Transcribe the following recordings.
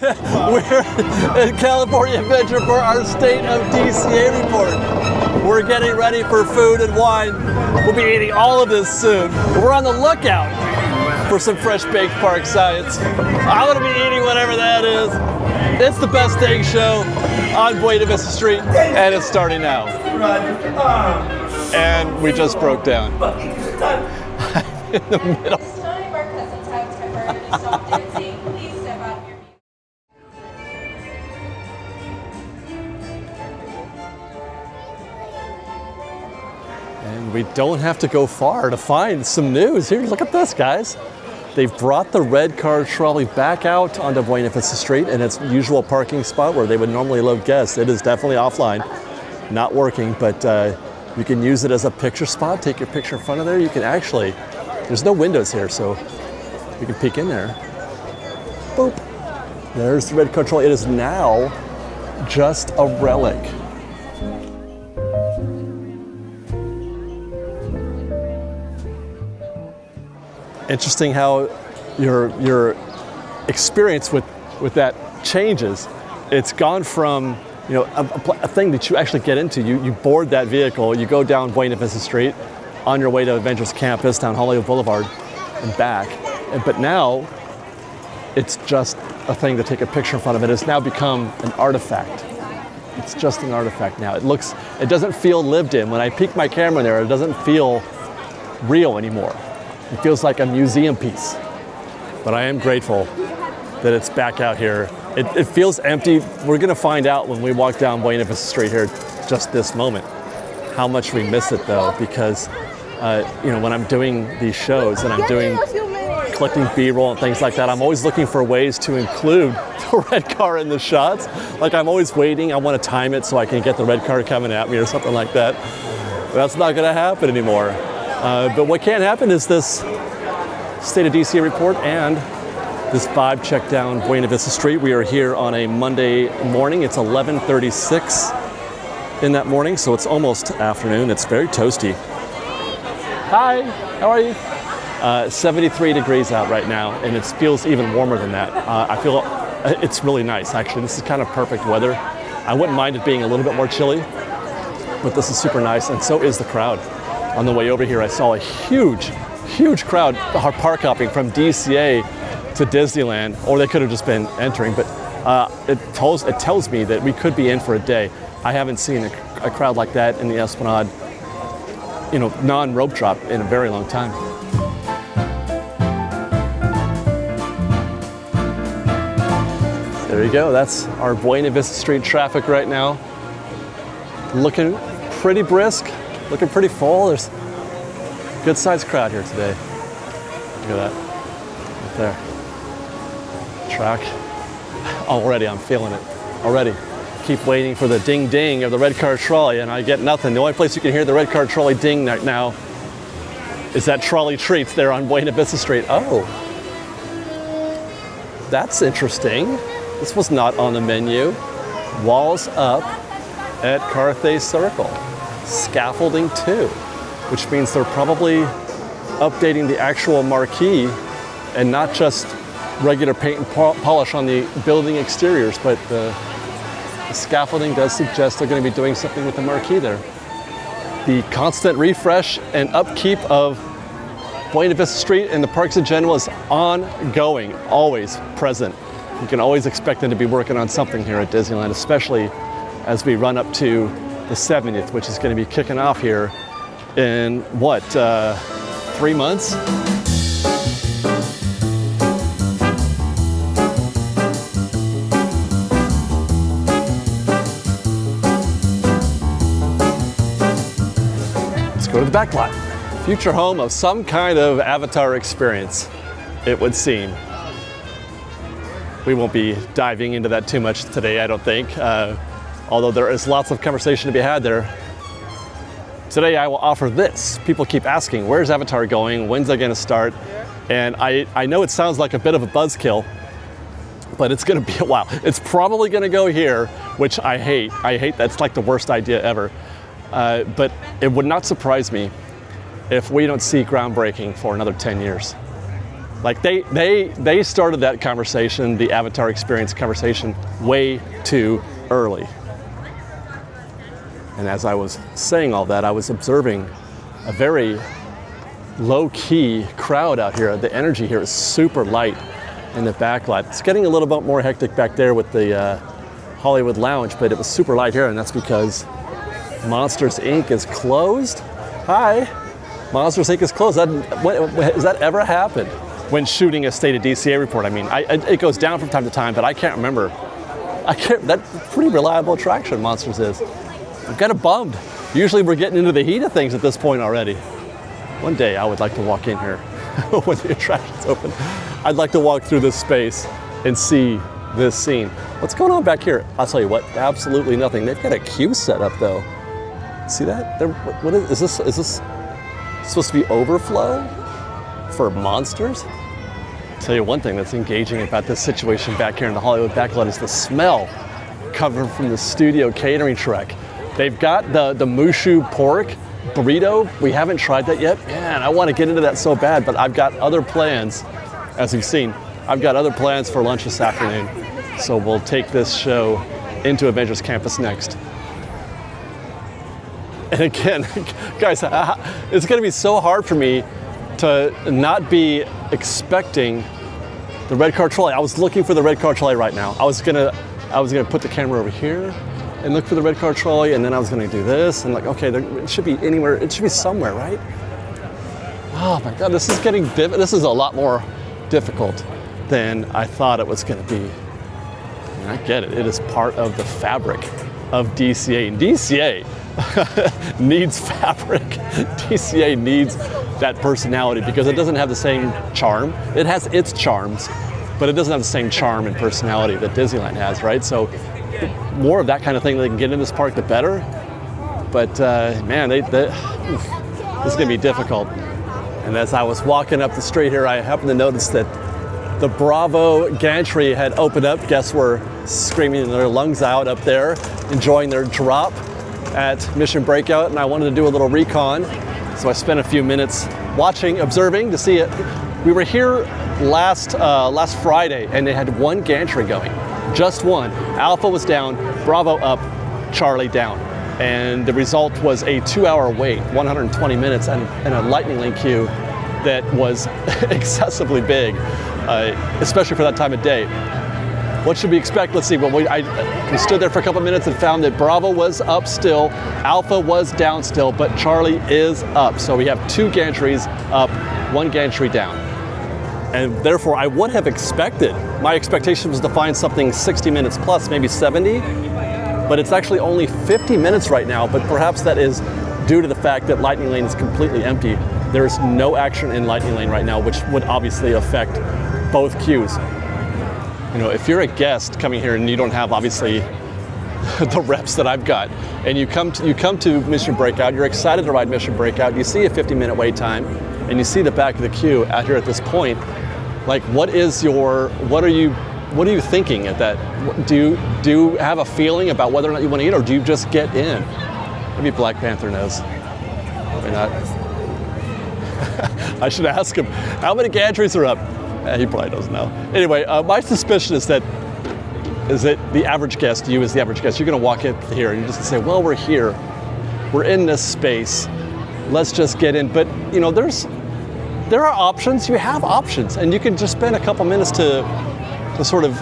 We're in California Adventure for our State of DCA report. We're getting ready for food and wine. We'll be eating all of this soon. We're on the lookout for some fresh-baked park science. I'm gonna be eating whatever that is. It's the best dang show on Buena Vista Street, and it's starting now. And we just broke down. In the middle. And we don't have to go far to find some news. Here, look at this, guys. They've brought the red car trolley back out onto Buena Vista Street in its usual parking spot where they would normally load guests. It is definitely offline, not working, but you can use it as a picture spot. Take your picture in front of there. You can actually, there's no windows here, so you can peek in there. Boop. There's the red car trolley. It is now just a relic. Interesting how your experience with that changes. It's gone from a thing that you actually get into. You board that vehicle, you go down Buena Vista Street on your way to Avengers Campus, down Hollywood Boulevard and back. But now it's just a thing to take a picture in front of. It has now become an artifact. It's just an artifact now. It doesn't feel lived in. When I peek my camera in there, it doesn't feel real anymore. It feels like a museum piece, but I am grateful that it's back out here. It feels empty. We're gonna find out when we walk down Buena Vista Street here just this moment how much we miss it though, because when I'm doing these shows and I'm collecting B-roll and things like that, I'm always looking for ways to include the red car in the shots. Like I'm always waiting, I wanna time it so I can get the red car coming at me or something like that. But that's not gonna happen anymore. But what can happen is this State of DCA report and this vibe check down Buena Vista Street. We are here on a Monday morning. It's 11:36 in that morning, so it's almost afternoon. It's very toasty. Hi, how are you? 73 degrees out right now, and it feels even warmer than that. I feel it's really nice, actually. This is kind of perfect weather. I wouldn't mind it being a little bit more chilly, but this is super nice, and so is the crowd. On the way over here, I saw a huge crowd park hopping from DCA to Disneyland, or they could have just been entering, but it tells me that we could be in for a day. I haven't seen a crowd like that in the Esplanade, non-rope drop in a very long time. There you go, that's our Buena Vista Street traffic right now. Looking pretty brisk. Looking pretty full. There's a good sized crowd here today. Look at that. Right there. Track. Already, I'm feeling it. Already. Keep waiting for the ding ding of the red car trolley and I get nothing. The only place you can hear the red car trolley ding right now is that Trolley Treats there on Buena Vista Street. Oh. That's interesting. This was not on the menu. Walls up at Carthay Circle. Scaffolding too, which means they're probably updating the actual marquee and not just regular paint and polish on the building exteriors, but the scaffolding does suggest they're going to be doing something with the marquee there. The constant refresh and upkeep of Buena Vista Street and the parks in general is ongoing, always present. You can always expect them to be working on something here at Disneyland, especially as we run up to the 70th, which is going to be kicking off here in 3 months? Let's go to the back lot. Future home of some kind of Avatar experience, it would seem. We won't be diving into that too much today, I don't think. Although there is lots of conversation to be had there. Today I will offer this. People keep asking, where's Avatar going? When's it gonna start? And I know it sounds like a bit of a buzzkill, but it's gonna be a while. It's probably gonna go here, which I hate. That's like the worst idea ever. But it would not surprise me if we don't see groundbreaking for another 10 years. Like they started that conversation, the avatar experience conversation, way too early. And as I was saying all that, I was observing a very low-key crowd out here. The energy here is super light in the backlight. It's getting a little bit more hectic back there with the Hollywood Lounge, but it was super light here, and that's because Monsters Inc. is closed. Hi, Monsters Inc. is closed. Has that ever happened when shooting a State of DCA report? I mean, it goes down from time to time, but I can't remember. That's a pretty reliable attraction, Monsters is. I'm kind of bummed. Usually we're getting into the heat of things at this point already. One day I would like to walk in here when the attraction's open. I'd like to walk through this space and see this scene. What's going on back here? I'll tell you what, absolutely nothing. They've got a queue set up though. See that? What is this? Is this supposed to be overflow for Monsters? I'll tell you one thing that's engaging about this situation back here in the Hollywood backlot is the smell coming from the studio catering truck. They've got the Mushu pork burrito. We haven't tried that yet. Man, I want to get into that so bad, but I've got other plans. As you've seen, I've got other plans for lunch this afternoon. So we'll take this show into Avengers Campus next. And again, guys, it's going to be so hard for me to not be expecting the red car trolley. I was looking for the red car trolley right now. I was gonna put the camera over here and look for the red car trolley, and then I was gonna do this and like, okay, it should be anywhere. It should be somewhere, right? Oh my God, this is getting this is a lot more difficult than I thought it was gonna be. And I get it. It is part of the fabric of DCA. And DCA needs fabric. DCA needs that personality because it doesn't have the same charm. It has its charms, but it doesn't have the same charm and personality that Disneyland has, right? So the more of that kind of thing they can get in this park, the better. But man, this is gonna be difficult. And as I was walking up the street here, I happened to notice that the Bravo gantry had opened up. Guests were screaming their lungs out up there, enjoying their drop at Mission Breakout, and I wanted to do a little recon. So I spent a few minutes watching, observing to see it. We were here last Friday, and they had one gantry going, just one. Alpha was down, Bravo up, Charlie down. And the result was a 2-hour wait, 120 minutes, and a Lightning Lane queue that was excessively big, especially for that time of day. What should we expect? Let's see. Well, we stood there for a couple minutes and found that Bravo was up still, Alpha was down still, but Charlie is up. So we have 2 gantries up, 1 gantry down. And therefore, I would have expected, my expectation was to find something 60 minutes plus, maybe 70, but it's actually only 50 minutes right now, but perhaps that is due to the fact that Lightning Lane is completely empty. There is no action in Lightning Lane right now, which would obviously affect both queues. You know, if you're a guest coming here and you don't have obviously the reps that I've got, and you come to Mission Breakout, you're excited to ride Mission Breakout, you see a 50-minute wait time, and you see the back of the queue out here at this point, like what are you thinking at that? Do you have a feeling about whether or not you want to eat, or do you just get in? Maybe Black Panther knows. Maybe not. I should ask him, how many gantries are up? He probably doesn't know. Anyway, my suspicion is that the average guest, you as the average guest, you're gonna walk in here and you're just gonna say, well, we're here. We're in this space. Let's just get in. But you know, there are options. You have options, and you can just spend a couple minutes to sort of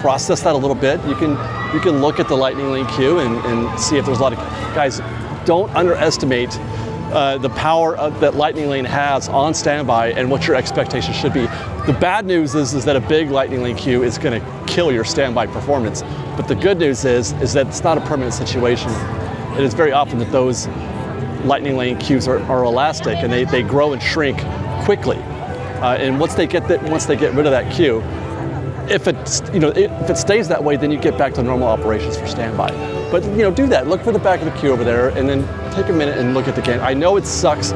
process that a little bit. You can look at the Lightning Lane queue and see if there's a lot of guys. Don't underestimate the power that Lightning Lane has on standby and what your expectations should be. The bad news is that a big Lightning Lane queue is going to kill your standby performance. But the good news is that it's not a permanent situation. It is very often that those Lightning Lane queues are elastic, and they grow and shrink quickly. And once they get rid of that queue, if it stays that way, then you get back to normal operations for standby. But do that. Look for the back of the queue over there, and then take a minute and look at the game. I know it sucks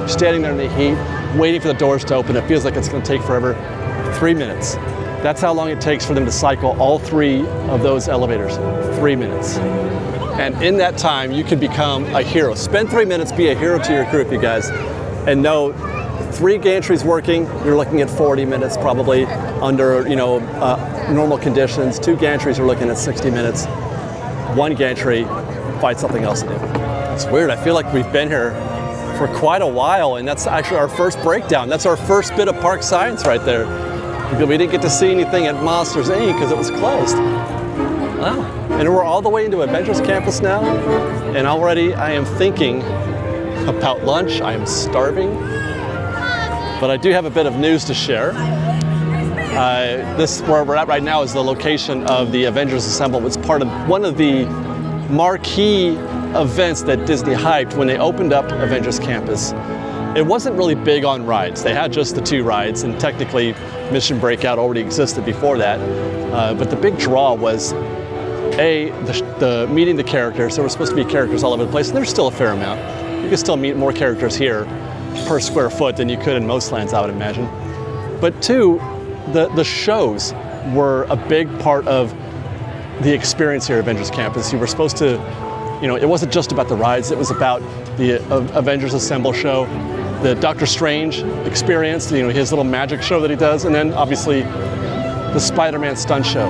standing there in the heat, waiting for the doors to open. It feels like it's going to take forever. 3 minutes. That's how long it takes for them to cycle all 3 of those elevators. 3 minutes. And in that time, you can become a hero. Spend 3 minutes, be a hero to your group, you guys, and know 3 gantries working, you're looking at 40 minutes probably under normal conditions. 2 gantries, you're looking at 60 minutes. 1 gantry, find something else to do. It's weird. I feel like we've been here for quite a while, and that's actually our first breakdown. That's our first bit of park science right there. Because we didn't get to see anything at Monsters Inc. because it was closed. Wow. And we're all the way into Avengers Campus now, and already I am thinking about lunch. I am starving, but I do have a bit of news to share. This, where we're at right now, is the location of the Avengers Assemble. It's part of one of the marquee events that Disney hyped when they opened up Avengers Campus. It wasn't really big on rides. They had just the 2 rides, and technically Mission Breakout already existed before that. But the big draw was the meeting the characters. There were supposed to be characters all over the place, and there's still a fair amount. You can still meet more characters here per square foot than you could in most lands, I would imagine. But 2, the shows were a big part of the experience here at Avengers Campus. You were supposed to, it wasn't just about the rides, it was about the Avengers Assemble show, the Doctor Strange experience, his little magic show that he does, and then obviously the Spider-Man stunt show.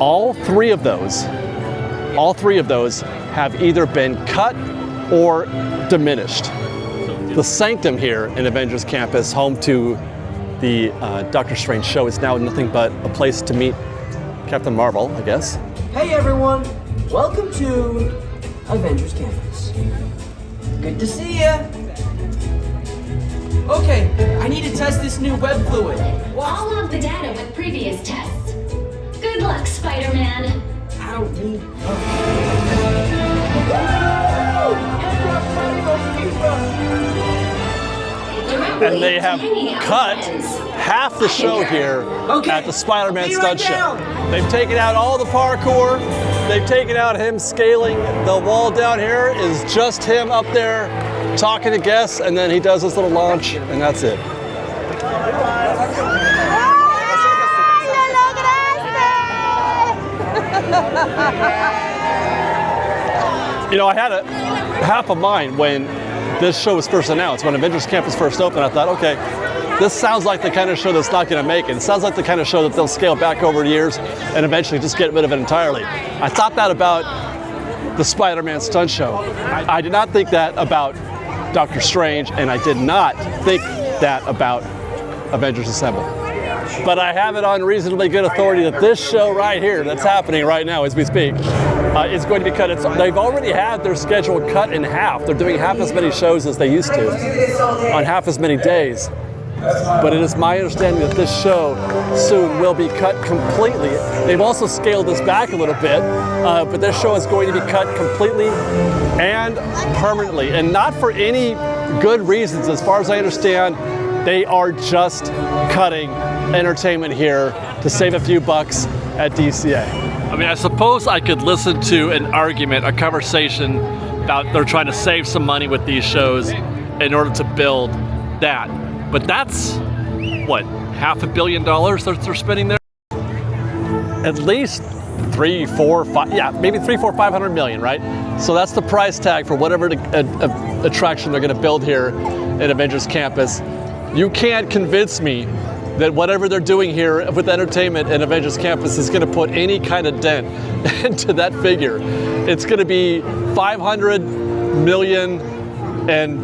All three of those have either been cut or diminished. The Sanctum here in Avengers Campus, home to the Doctor Strange show, is now nothing but a place to meet Captain Marvel, I guess. Hey everyone, welcome to Avengers Campus. Good to see ya. Okay, I need to test this new web fluid. I'll log the data with previous tests. Good luck, Spider-Man. I don't need... And they have cut half the show here at the Spider-Man stunt show. They've taken out all the parkour. They've taken out him scaling the wall down here. Is just him up there talking to guests, and then he does this little launch, and that's it. I had a half of mine when this show was first announced. When Avengers Campus first opened, I thought, okay, this sounds like the kind of show that's not going to make it. It sounds like the kind of show that they'll scale back over years and eventually just get rid of it entirely. I thought that about the Spider-Man stunt show. I did not think that about Doctor Strange, and I did not think that about Avengers Assemble. But I have it on reasonably good authority that this show right here, that's happening right now as we speak, is going to be cut. They've already had their schedule cut in half. They're doing half as many shows as they used to on half as many days. But it is my understanding that this show soon will be cut completely. They've also scaled this back a little bit, but this show is going to be cut completely and permanently, and not for any good reasons. As far as I understand, they are just cutting entertainment here to save a few bucks at DCA. I mean, I suppose I could listen to an argument, a conversation about they're trying to save some money with these shows in order to build that. But that's, what, $500 million that they're spending there? At least 3, 4, 5, yeah, maybe 3, 4, 500 million, right? So that's the price tag for whatever attraction they're gonna build here at Avengers Campus. You can't convince me that whatever they're doing here with entertainment in Avengers Campus is gonna put any kind of dent into that figure. It's gonna be 500 million and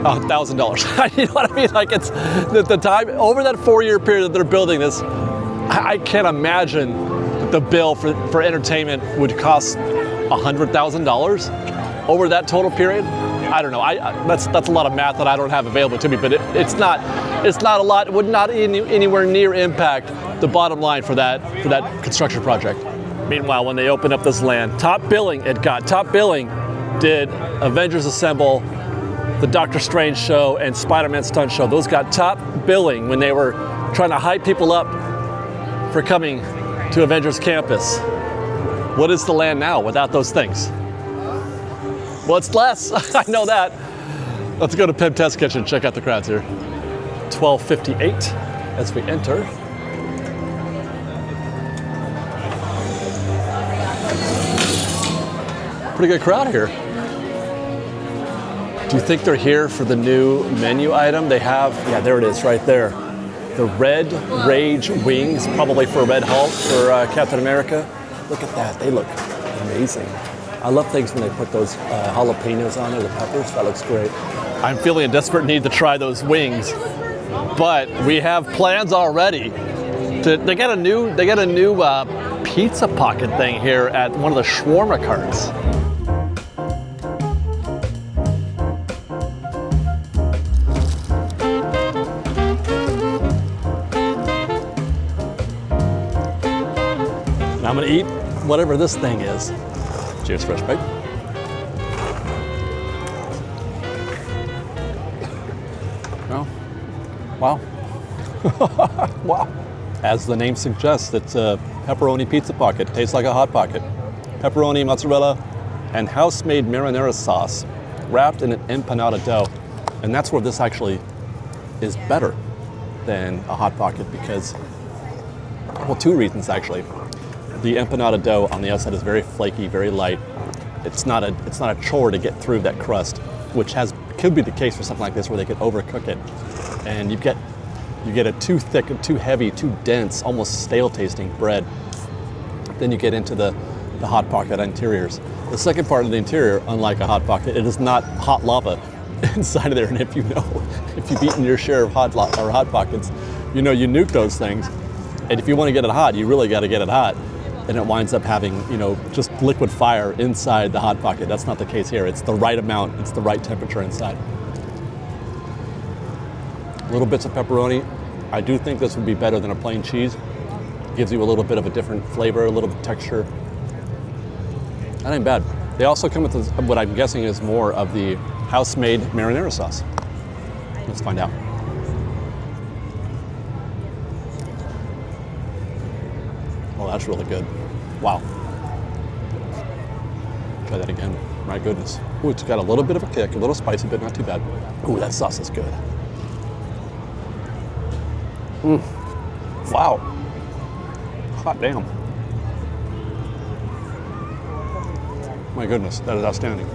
$1,000. You know what I mean? Like, it's the time over that 4-year period that they're building this. I can't imagine that the bill for entertainment would cost $100,000 over that total period. I don't know. That's a lot of math that I don't have available to me. But it's not a lot. It would not anywhere near impact the bottom line for that construction project. Meanwhile, when they opened up this land, top billing did Avengers Assemble, the Doctor Strange show, and Spider-Man stunt show. Those got top billing when they were trying to hype people up for coming to Avengers Campus. What is the land now without those things? Well, it's less. I know that. Let's go to Pim Test Kitchen, check out the crowds here. 12:58 as we enter. Pretty good crowd here. Do you think they're here for the new menu item? They have, yeah, there it is right there. The Red Rage wings, probably for Red Hulk, for Captain America. Look at that, they look amazing. I love things when they put those jalapenos on there, the peppers, that looks great. I'm feeling a desperate need to try those wings, but we have plans already. They got a new pizza pocket thing here at one of the shawarma carts. And I'm gonna eat whatever this thing is. Cheers, FreshBaked. Oh, wow. Wow. As the name suggests, it's a pepperoni pizza pocket. Tastes like a Hot Pocket. Pepperoni, mozzarella, and house-made marinara sauce wrapped in an empanada dough. And that's where this actually is better than a Hot Pocket because, well, two reasons actually. The empanada dough on the outside is very flaky, very light. It's not a chore to get through that crust, which could be the case for something like this where they could overcook it. And you get a too thick, too heavy, too dense, almost stale tasting bread. Then you get into the Hot Pocket interiors. The second part of the interior, unlike a Hot Pocket, it is not hot lava inside of there. And if you've eaten your share of Hot Pockets, you know you nuke those things. And if you want to get it hot, you really got to get it hot. And it winds up having, just liquid fire inside the Hot Pocket. That's not the case here. It's the right amount. It's the right temperature inside. Little bits of pepperoni. I do think this would be better than a plain cheese. Gives you a little bit of a different flavor, a little bit of texture. That ain't bad. They also come with what I'm guessing is more of the house-made marinara sauce. Let's find out. Oh, that's really good. Wow. Try that again. My goodness. Ooh, it's got a little bit of a kick, a little spicy, but not too bad. Ooh, that sauce is good. Wow. Hot damn. My goodness, that is outstanding.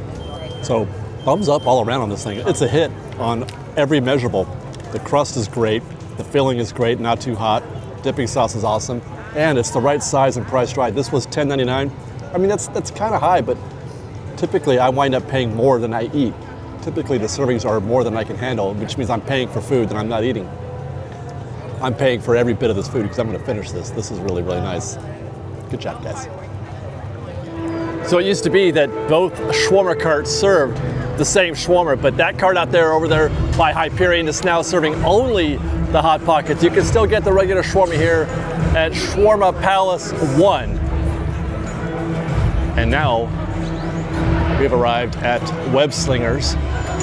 So, thumbs up all around on this thing. It's a hit on every measurable. The crust is great, the filling is great, not too hot. Dipping sauce is awesome, and it's the right size and priced right. This was $10.99. I mean, that's kind of high, but typically I wind up paying more than I eat. Typically the servings are more than I can handle, which means I'm paying for food that I'm not eating. I'm paying for every bit of this food because I'm going to finish this. This is really, really nice. Good job, guys. So it used to be that both shawarma carts served the same shawarma, but that cart out there over there by Hyperion is now serving only the Hot Pockets. You can still get the regular shawarma here at Shawarma Palace 1. And now we've arrived at Web Slingers,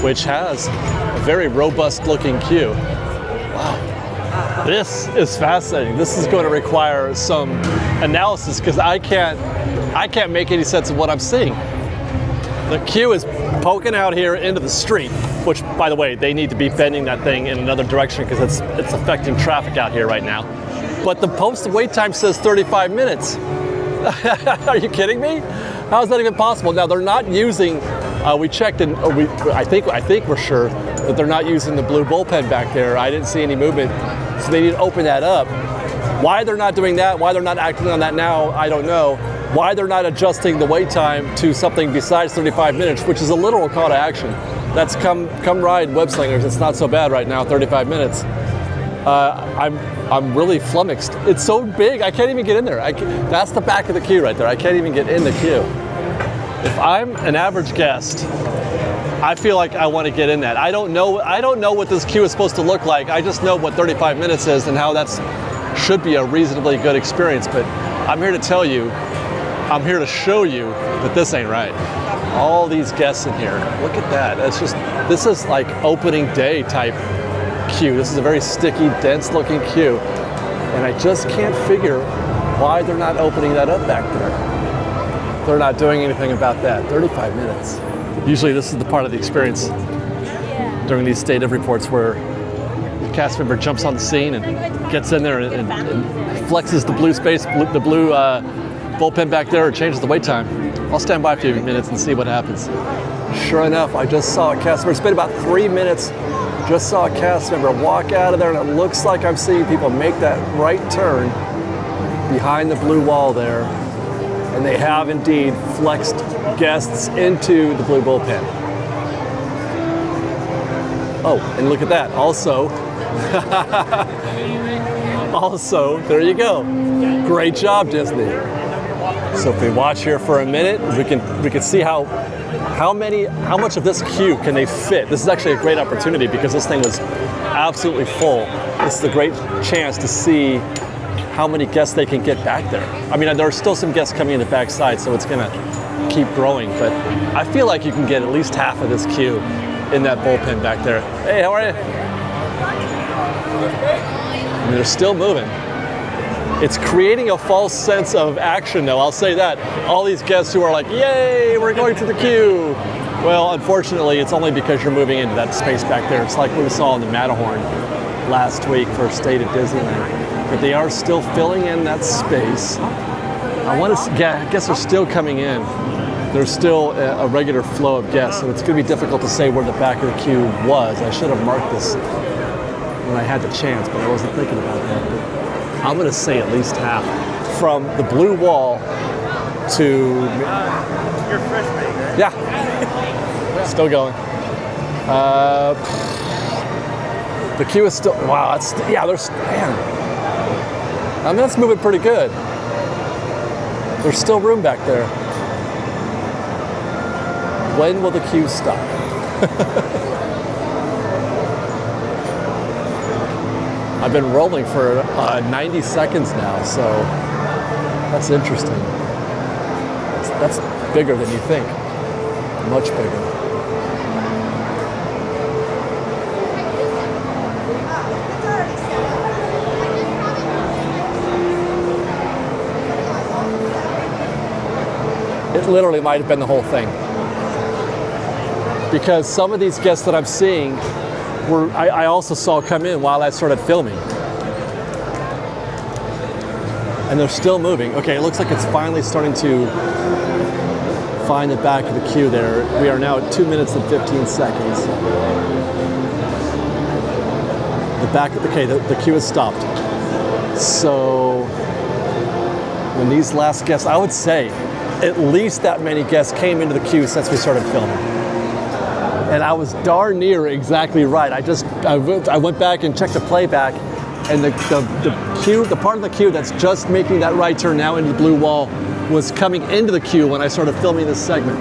which has a very robust looking queue. Wow. This is fascinating. This is going to require some analysis because I can't make any sense of what I'm seeing. The queue is poking out here into the street, which, by the way, they need to be bending that thing in another direction because it's affecting traffic out here right now. But the posted wait time says 35 minutes. Are you kidding me? How is that even possible? Now they're not using. We checked and I think we're sure that they're not using the blue bullpen back there. I didn't see any movement, so they need to open that up. Why they're not doing that? Why they're not acting on that now? I don't know. Why they're not adjusting the wait time to something besides 35 minutes, which is a literal call to action. That's come ride Web Slingers. It's not so bad right now, 35 minutes. I'm really flummoxed. It's so big, I can't even get in there. That's the back of the queue right there. I can't even get in the queue. If I'm an average guest, I feel like I want to get in that. I don't know what this queue is supposed to look like. I just know what 35 minutes is and how that's should be a reasonably good experience. But I'm here to tell you, I'm here to show you that this ain't right. All these guests in here, look at that. This is like opening day type queue. This is a very sticky, dense looking queue. And I just can't figure why they're not opening that up back there. They're not doing anything about that. 35 minutes. Usually this is the part of the experience during these State of reports where the cast member jumps on the scene and gets in there and flexes the blue bullpen back there or changes the wait time. I'll stand by for a few minutes and see what happens. Sure enough, I just saw a cast member. It's been about 3 minutes. Just saw a cast member walk out of there, and it looks like I'm seeing people make that right turn behind the blue wall there. And they have indeed flexed guests into the blue bullpen. Oh, and look at that. Also, there you go. Great job, Disney. So if we watch here for a minute, we can see how much of this queue can they fit. This is actually a great opportunity because this thing was absolutely full. This is a great chance to see how many guests they can get back there. I mean, there are still some guests coming in the backside, so it's gonna keep growing, but I feel like you can get at least half of this queue in that bullpen back there. Hey, how are you? I mean, they're still moving. It's creating a false sense of action, though, I'll say that. All these guests who are like, yay, we're going to the queue. Well, unfortunately, it's only because you're moving into that space back there. It's like what we saw in the Matterhorn last week for State of Disneyland. But they are still filling in that space. I guess they're still coming in. There's still a regular flow of guests, so it's going to be difficult to say where the back of the queue was. I should have marked this when I had the chance, but I wasn't thinking about that. But I'm going to say at least half. From the blue wall to... You're FreshBaked, right? Yeah. Still going. The queue is still... Wow, there's... Man. I mean, that's moving pretty good. There's still room back there. When will the queue stop? I've been rolling for 90 seconds now, so that's interesting. That's bigger than you think. Much bigger. It literally might have been the whole thing. Because some of these guests that I'm seeing I also saw come in while I started filming. And they're still moving. Okay, it looks like it's finally starting to find the back of the queue there. We are now at 2 minutes and 15 seconds. The queue has stopped. So when these last guests, I would say at least that many guests came into the queue since we started filming. And I was darn near exactly right. I went back and checked the playback, and the queue, the part of the queue that's just making that right turn now into the blue wall was coming into the queue when I started filming this segment.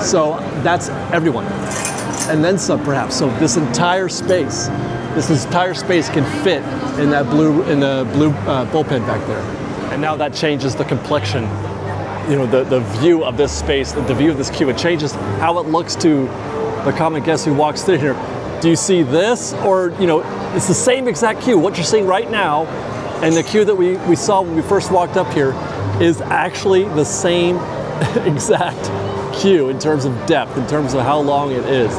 So that's everyone. And then some perhaps. So this entire space can fit in the blue bullpen back there. And now that changes the complexion. You know, the view of this space, the view of this queue, it changes how it looks to the common guest who walks through here. Do you see this? Or, you know, it's the same exact queue. What you're seeing right now and the queue that we saw when we first walked up here is actually the same exact queue in terms of depth, in terms of how long it is.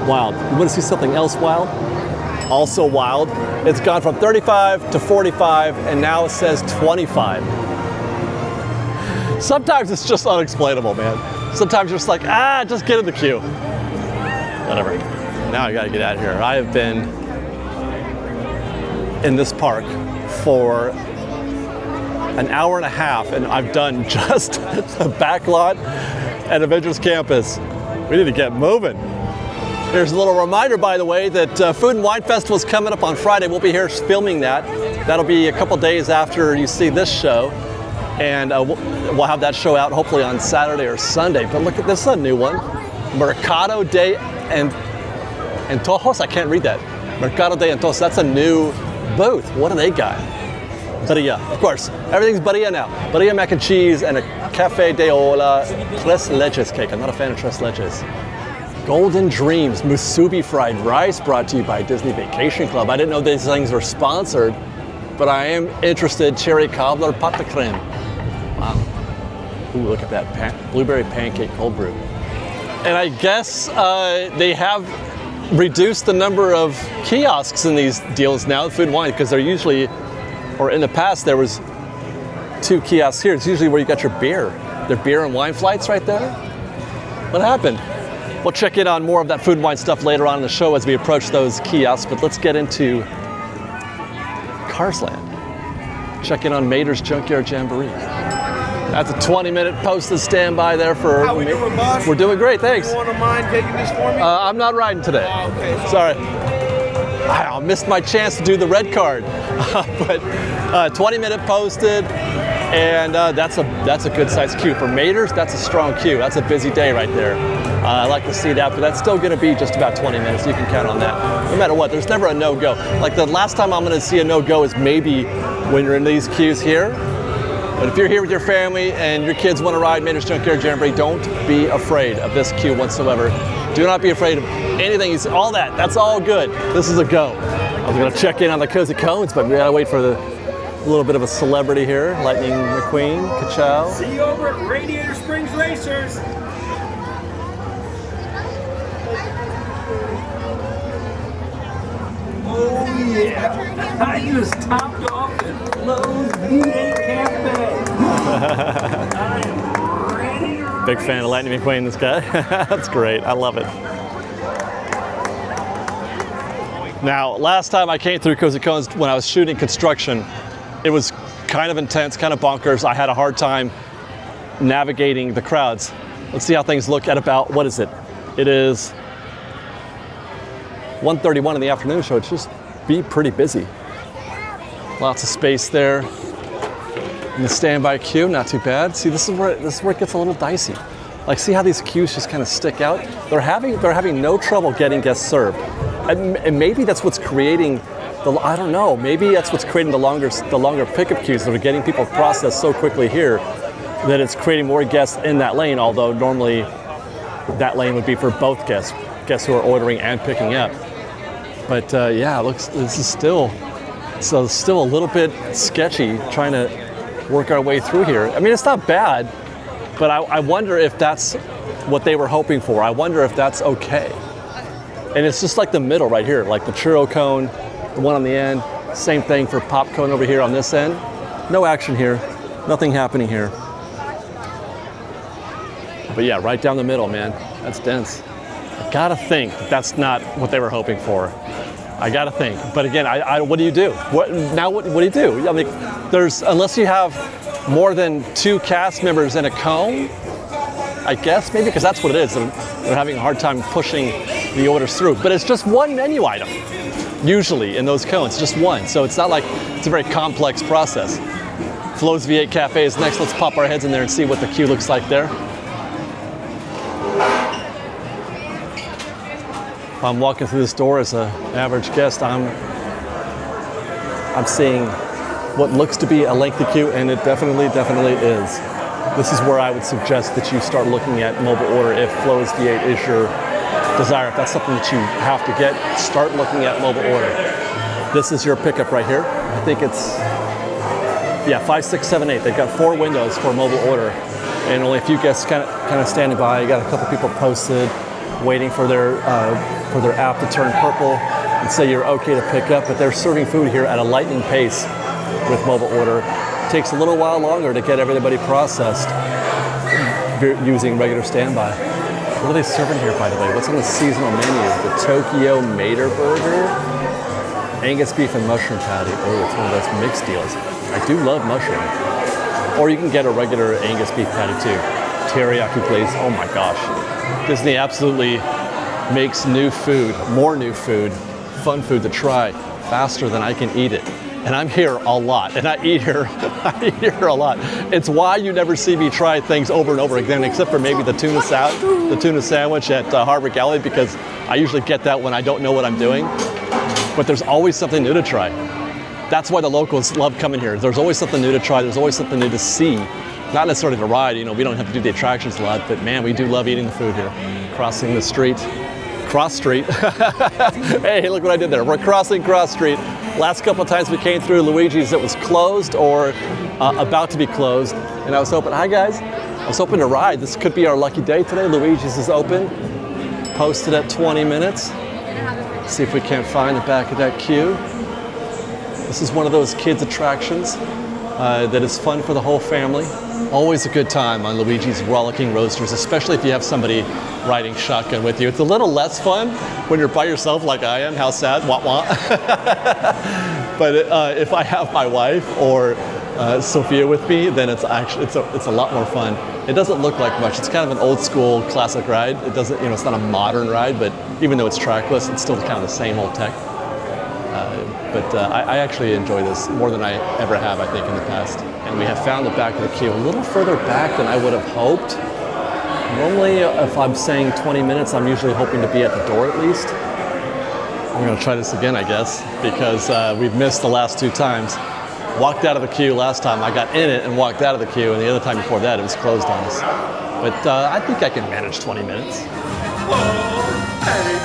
Wild. You want to see something else wild? Also wild. It's gone from 35 to 45, and now it says 25. Sometimes it's just unexplainable, man. Sometimes you're just like, just get in the queue. Whatever. Now I gotta get out of here. I have been in this park for an hour and a half, and I've done just the back lot at Avengers Campus. We need to get moving. Here's a little reminder, by the way, that Food and Wine Festival is coming up on Friday. We'll be here filming that. That'll be a couple days after you see this show. And we'll have that show out hopefully on Saturday or Sunday. But look at this, a new one. Mercado de Antojos. I can't read that. Mercado de Antojos. That's a new booth. What do they got? Barilla. Of course, everything's Barilla now. Barilla mac and cheese and a Café de Ola Tres Leches cake. I'm not a fan of Tres Leches. Golden Dreams Musubi fried rice, brought to you by Disney Vacation Club. I didn't know these things were sponsored, but I am interested. Cherry cobbler pâte de crème. Wow. Ooh, look at that blueberry pancake cold brew. And I guess they have reduced the number of kiosks in these deals now, food and wine, because they're usually, or in the past there was 2 kiosks here. It's usually where you got your beer. Their beer and wine flights right there. What happened? We'll check in on more of that food and wine stuff later on in the show as we approach those kiosks, but let's get into Carsland. Check in on Mater's Junkyard Jamboree. That's a 20-minute posted standby there for How we doing, boss? We're doing great, thanks. You want to mind taking this for me? I'm not riding today. Oh, okay. Sorry. I missed my chance to do the red card. But 20-minute posted, and that's a good size queue. For Mater's, that's a strong queue. That's a busy day right there. I like to see that, but that's still going to be just about 20 minutes. You can count on that. No matter what, there's never a no-go. Like the last time I'm going to see a no-go is maybe when you're in these queues here. But if you're here with your family and your kids want to ride Mater's Junkyard Jamboree, don't be afraid of this queue whatsoever. Do not be afraid of anything. All that's all good. This is a go. I was going to check in on the Cozy Cones, but we got to wait for a little bit of a celebrity here. Lightning McQueen, Ka-chow. See you over at Radiator Springs Racers. Oh yeah, I just topped off at Lowe's V8 Cafe. I am ready to Big fan of Lightning McQueen, this guy. That's great, I love it. Now, last time I came through Cozy Cones when I was shooting construction, it was kind of intense, kind of bonkers. I had a hard time navigating the crowds. Let's see how things look at about, what is it? It is 1:31 in the afternoon, so it's just be pretty busy. Lots of space there. In the standby queue, not too bad. See, this is where it gets a little dicey. Like, see how these queues just kind of stick out? They're having no trouble getting guests served. And maybe that's what's creating I don't know, maybe that's what's creating the longer pickup queues that are getting people processed so quickly here that it's creating more guests in that lane, although normally that lane would be for both guests who are ordering and picking up. But yeah, this is still a little bit sketchy trying to work our way through here. I mean, it's not bad, but I wonder if that's what they were hoping for. I wonder if that's okay. And it's just like the middle right here, like the churro cone, the one on the end, same thing for pop cone over here on this end. No action here, nothing happening here. But yeah, right down the middle, man, that's dense. I gotta think that's not what they were hoping for. I gotta think. But again, what do you do? What do you do? I mean, unless you have more than 2 cast members in a cone, I guess, maybe, because that's what it is. They're having a hard time pushing the orders through. But it's just one menu item, usually, in those cones, just one. So it's not like it's a very complex process. Flo's V8 Cafe is next. Let's pop our heads in there and see what the queue looks like there. If I'm walking through this door as an average guest, I'm seeing what looks to be a lengthy queue, and it definitely is. This is where I would suggest that you start looking at mobile order if Flo's V8 is your desire. If that's something that you have to get, start looking at mobile order. This is your pickup right here. I think it's, 5, 6, 7, 8. They've got 4 windows for mobile order, and only a few guests kind of standing by. You got a couple people posted, waiting for their app to turn purple and say you're okay to pick up. But they're serving food here at a lightning pace with mobile order. It takes a little while longer to get everybody processed using regular standby. What are they serving here, by the way? What's on the seasonal menu? The Tokyo Mater Burger, Angus beef and mushroom patty. Oh, it's one of those mixed deals. I do love mushroom. Or you can get a regular Angus beef patty too. Teriyaki glaze. Oh my gosh. Disney absolutely makes more new food, fun food to try faster than I can eat it. And I'm here a lot, and I eat here a lot. It's why you never see me try things over and over again, except for maybe the tuna sandwich at Harvard Galley, because I usually get that when I don't know what I'm doing. But there's always something new to try. That's why the locals love coming here. There's always something new to try. There's always something new to see. Not necessarily to ride, we don't have to do the attractions a lot, but man, we do love eating the food here. Crossing the street. Cross Street. Hey, look what I did there. We're crossing Cross Street. Last couple of times we came through Luigi's, it was closed or about to be closed. And I was hoping, hi guys, I was hoping to ride. This could be our lucky day today. Luigi's is open, posted at 20 minutes. See if we can't find the back of that queue. This is one of those kids attractions that is fun for the whole family. Always a good time on Luigi's Rollicking Roadsters, especially if you have somebody riding shotgun with you. It's a little less fun when you're by yourself like I am. How sad, wah wah. But if I have my wife or Sophia with me, then it's a lot more fun. It doesn't look like much. It's kind of an old school classic ride. It doesn't, it's not a modern ride, but even though it's trackless, it's still kind of the same old tech. But I actually enjoy this more than I ever have, I think, in the past. And we have found the back of the queue a little further back than I would have hoped. Normally, if I'm saying 20 minutes, I'm usually hoping to be at the door at least. I'm going to try this again, I guess, because we've missed the last 2 times. Walked out of the queue last time. I got in it and walked out of the queue, and the other time before that, it was closed on us. But I think I can manage 20 minutes. Whoa, hey,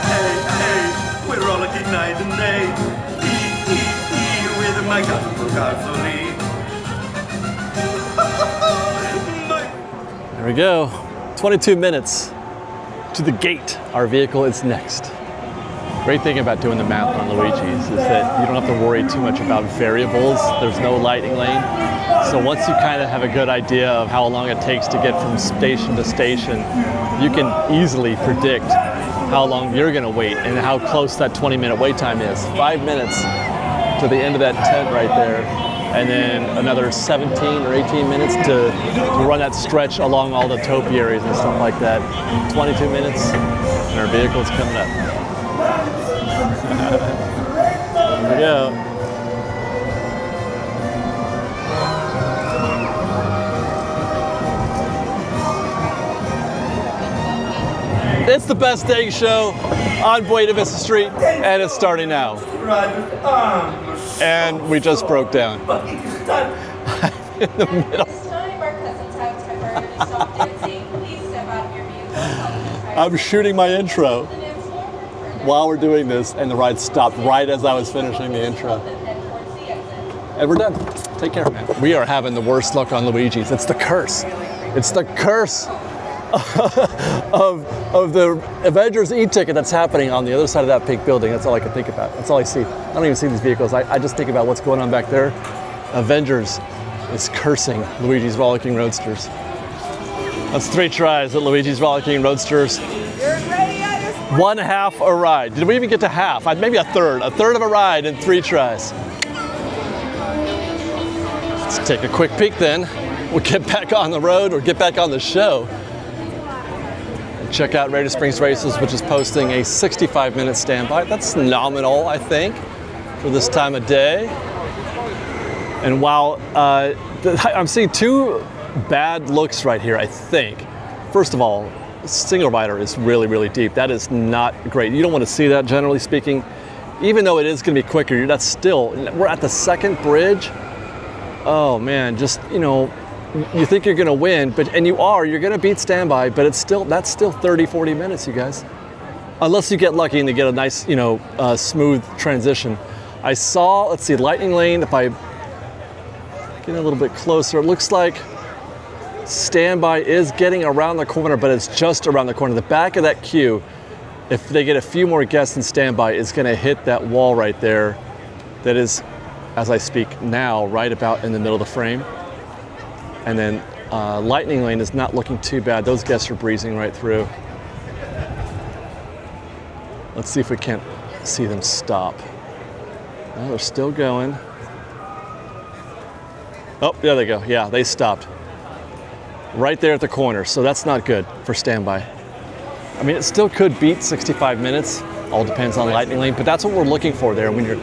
we're rollicking night and day. With my gasoline. There we go. 22 minutes to the gate. Our vehicle is next. Great thing about doing the math on Luigi's is that you don't have to worry too much about variables. There's no lighting lane. So once you kind of have a good idea of how long it takes to get from station to station, you can easily predict how long you're going to wait and how close that 20-minute wait time is. 5 minutes to the end of that tent right there, and then another 17 or 18 minutes to run that stretch along all the topiaries and stuff like that. 22 minutes, and our vehicle's coming up. Here we go. It's the Best Egg Show on Buena Vista Street, and it's starting now. And we just broke down. In the middle. I'm shooting my intro while we're doing this, and the ride stopped right as I was finishing the intro. And we're done. Take care, man. We are having the worst luck on Luigi's. It's the curse. It's the curse of the Avengers e-ticket that's happening on the other side of that pink building. That's all I can think about. That's all I see. I don't even see these vehicles. I just think about what's going on back there. Avengers is cursing Luigi's Rollicking Roadsters. That's 3 tries at Luigi's Rollicking Roadsters. 1/2 a ride. Did we even get to half? Maybe a third. A third of a ride in 3 tries. Let's take a quick peek then. We'll get back on the road or get back on the show. Check out Radiator Springs Races, which is posting a 65-minute standby. That's nominal, I think, for this time of day. And while I'm seeing 2 bad looks right here, I think. First of all, single rider is really, really deep. That is not great. You don't want to see that, generally speaking. Even though it is going to be quicker, that's still, we're at the second bridge. Oh man, just, you think you're going to win, and you're going to beat standby, but that's still 30, 40 minutes, you guys. Unless you get lucky and you get a nice, smooth transition. I saw, let's see, lightning lane, if I get a little bit closer, it looks like standby is getting around the corner, but it's just around the corner. The back of that queue, if they get a few more guests in standby, is going to hit that wall right there that is, as I speak now, right about in the middle of the frame. And then lightning lane is not looking too bad. Those guests are breezing right through. Let's see if we can't see them stop. Oh, they're still going. Oh, there they go. Yeah, they stopped. Right there at the corner, so that's not good for standby. I mean, it still could beat 65 minutes. All depends on lightning lane, but that's what we're looking for there when you're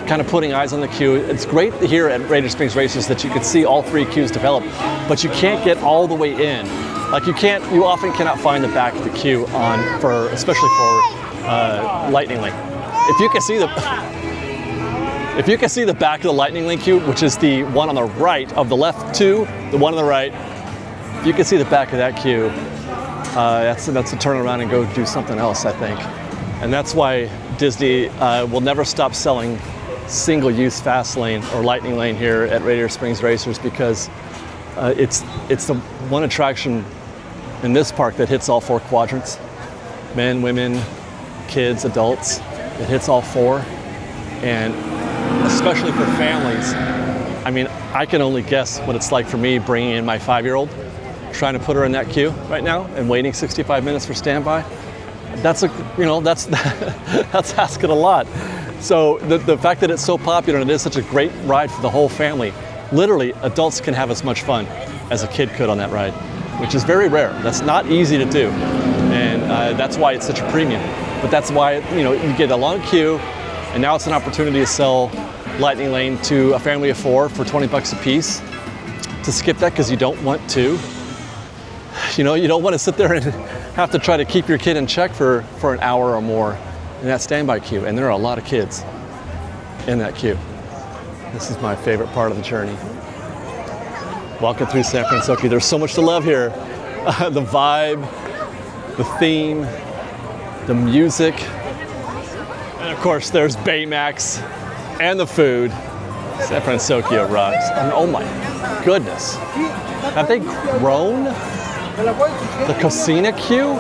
kind of putting eyes on the queue. It's great here at Radiator Springs Races that you can see all 3 queues develop, but you can't get all the way in. Like you often cannot find the back of the queue especially for lightning lane. If you can see the back of the lightning lane queue, which is the one on the right of the left 2, the one on the right. If you can see the back of that queue, that's to turn around and go do something else, I think. And that's why Disney will never stop selling single-use fast lane or lightning lane here at Radiator Springs Racers, because it's the one attraction in this park that hits all 4 quadrants. Men, women, kids, adults. It hits all 4. And especially for families, I mean, I can only guess what it's like for me bringing in my 5-year-old, trying to put her in that queue right now and waiting 65 minutes for standby. That's that's asking a lot. So the fact that it's so popular and it is such a great ride for the whole family, literally adults can have as much fun as a kid could on that ride, which is very rare. That's not easy to do, and that's why it's such a premium. But that's why you get a long queue, and now it's an opportunity to sell Lightning Lane to a family of 4 for $20 a piece. To skip that because you don't want to. You don't want to sit there and have to try to keep your kid in check for an hour or more in that standby queue. And there are a lot of kids in that queue. This is my favorite part of the journey. Walking through San Francisco, there's so much to love here. The vibe, the theme, the music, and of course there's Baymax and the food. San Francisco rocks. And oh my goodness, have they grown the Cocina queue?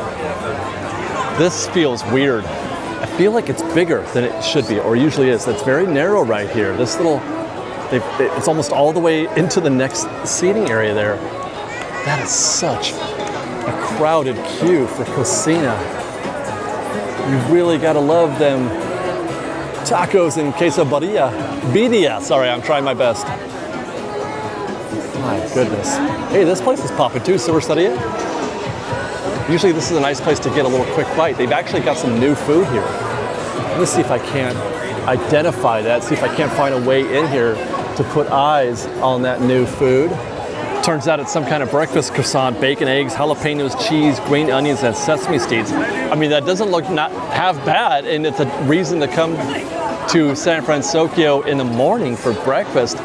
This feels weird. I feel like it's bigger than it should be, or usually is. It's very narrow right here. This little, it's almost all the way into the next seating area there. That is such a crowded queue for Cocina. You really gotta love them tacos and quesadilla. Birria, sorry, I'm trying my best. My goodness. Hey, this place is popping too, Silversteria. Usually this is a nice place to get a little quick bite. They've actually got some new food here. Let me see if I can't identify that, see if I can't find a way in here to put eyes on that new food. Turns out it's some kind of breakfast croissant, bacon, eggs, jalapenos, cheese, green onions, and sesame seeds. I mean, that doesn't look not half bad, and it's a reason to come to San Francisco in the morning for breakfast.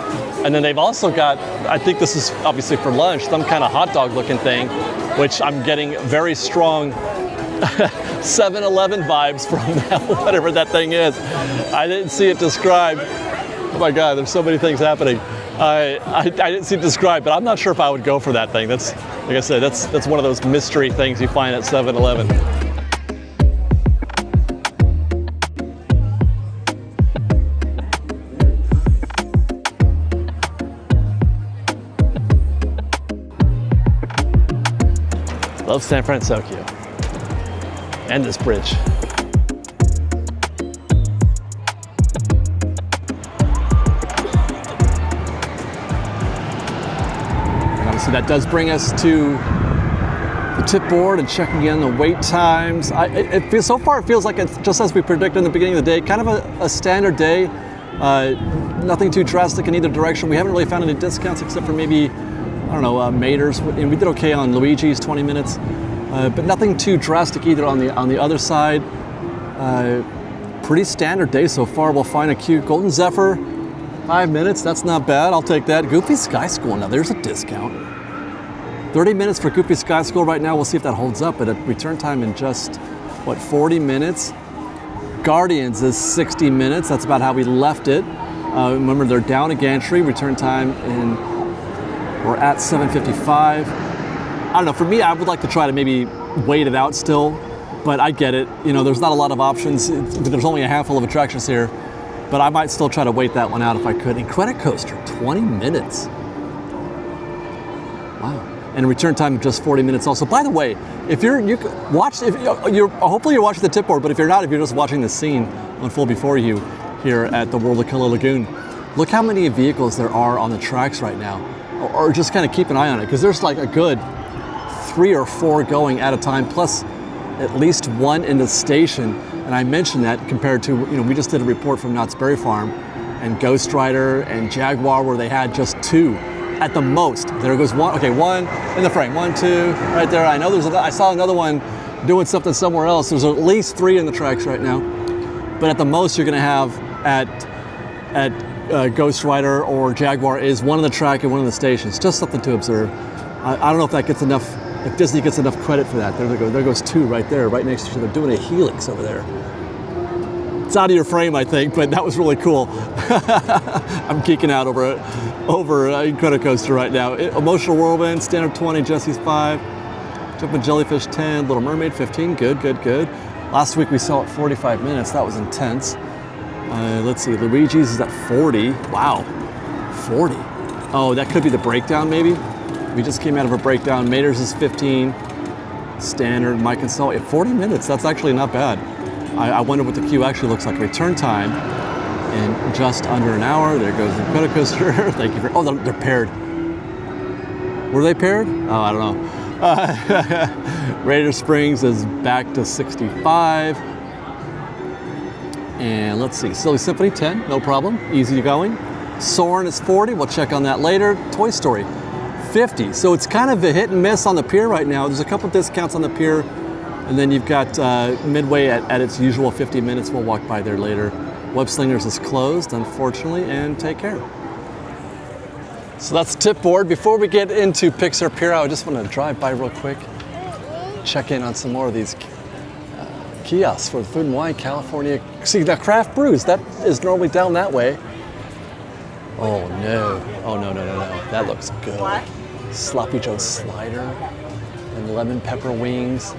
And then they've also got, I think this is obviously for lunch, some kind of hot dog looking thing, which I'm getting very strong 7-Eleven vibes from that, whatever that thing is. I didn't see it described. Oh my God, there's so many things happening. I didn't see it described, but I'm not sure if I would go for that thing. That's, like I said, that's one of those mystery things you find at 7-Eleven. Love San Francisco and this bridge. And obviously that does bring us to the tip board and checking again the wait times. So far it feels like it's just as we predicted in the beginning of the day, kind of a standard day. Nothing too drastic in either direction. We haven't really found any discounts except for maybe, I don't know, Mater's, and we did okay on Luigi's, 20 minutes, but nothing too drastic either on the other side. Pretty standard day so far. We'll find a cute Golden Zephyr, 5 minutes, that's not bad, I'll take that. Goofy Sky School, now there's a discount. 30 minutes for Goofy Sky School right now, we'll see if that holds up, but a return time in just, 40 minutes? Guardians is 60 minutes, that's about how we left it. Remember, they're down a gantry, return time in, we're at 7:55. I don't know, for me, I would like to try to maybe wait it out still, but I get it. There's not a lot of options. There's only a handful of attractions here, but I might still try to wait that one out if I could. And Credit Coaster, 20 minutes. Wow. And return time just 40 minutes also. By the way, hopefully you're watching the tip board, but if you're not, if you're just watching the scene unfold before you here at the World of Color Lagoon, look how many vehicles there are on the tracks right now. Or just kind of keep an eye on it, because there's like a good 3 or 4 going at a time, plus at least one in the station. And I mentioned that compared to, we just did a report from Knott's Berry Farm and Ghost Rider and Jaguar where they had just 2 at the most. There goes one, okay, 1 in the frame, 1, 2, right there. I know I saw another one doing something somewhere else. There's at least 3 in the tracks right now. But at the most you're gonna have at Ghost Rider or Jaguar is 1 on the track and 1 on the stations. Just something to observe. I don't know if that gets enough, if Disney gets enough credit for that. There goes 2 right there, right next to each other, doing a helix over there. It's out of your frame, I think, but that was really cool. I'm geeking out over Credit Coaster right now. Emotional Whirlwind, Standard 20, Jesse's 5, Jumping Jellyfish 10, Little Mermaid 15, good. Last week we saw it 45 minutes, that was intense. Let's see, Luigi's is at 40. Wow, 40. Oh, that could be the breakdown maybe. We just came out of a breakdown. Mater's is 15. Standard, my consult, 40 minutes. That's actually not bad. I wonder what the queue actually looks like. Return time in just under an hour. There goes the credit coaster. Thank you for, oh, they're paired. Were they paired? Oh, I don't know. Radiator Springs is back to 65. And let's see, Silly Symphony 10, no problem, easy going. Soarin' is 40, we'll check on that later. Toy Story, 50. So it's kind of a hit and miss on the pier right now. There's a couple discounts on the pier, and then you've got Midway at its usual 50 minutes. We'll walk by there later. Web Slingers is closed, unfortunately, and take care. So that's the tip board. Before we get into Pixar Pier, I just want to drive by real quick, check in on some more of these kiosks for the Food and Wine California. See, the craft brews, that is normally down that way. Oh no, oh no. That looks good. What? Sloppy Joe Slider and lemon pepper wings,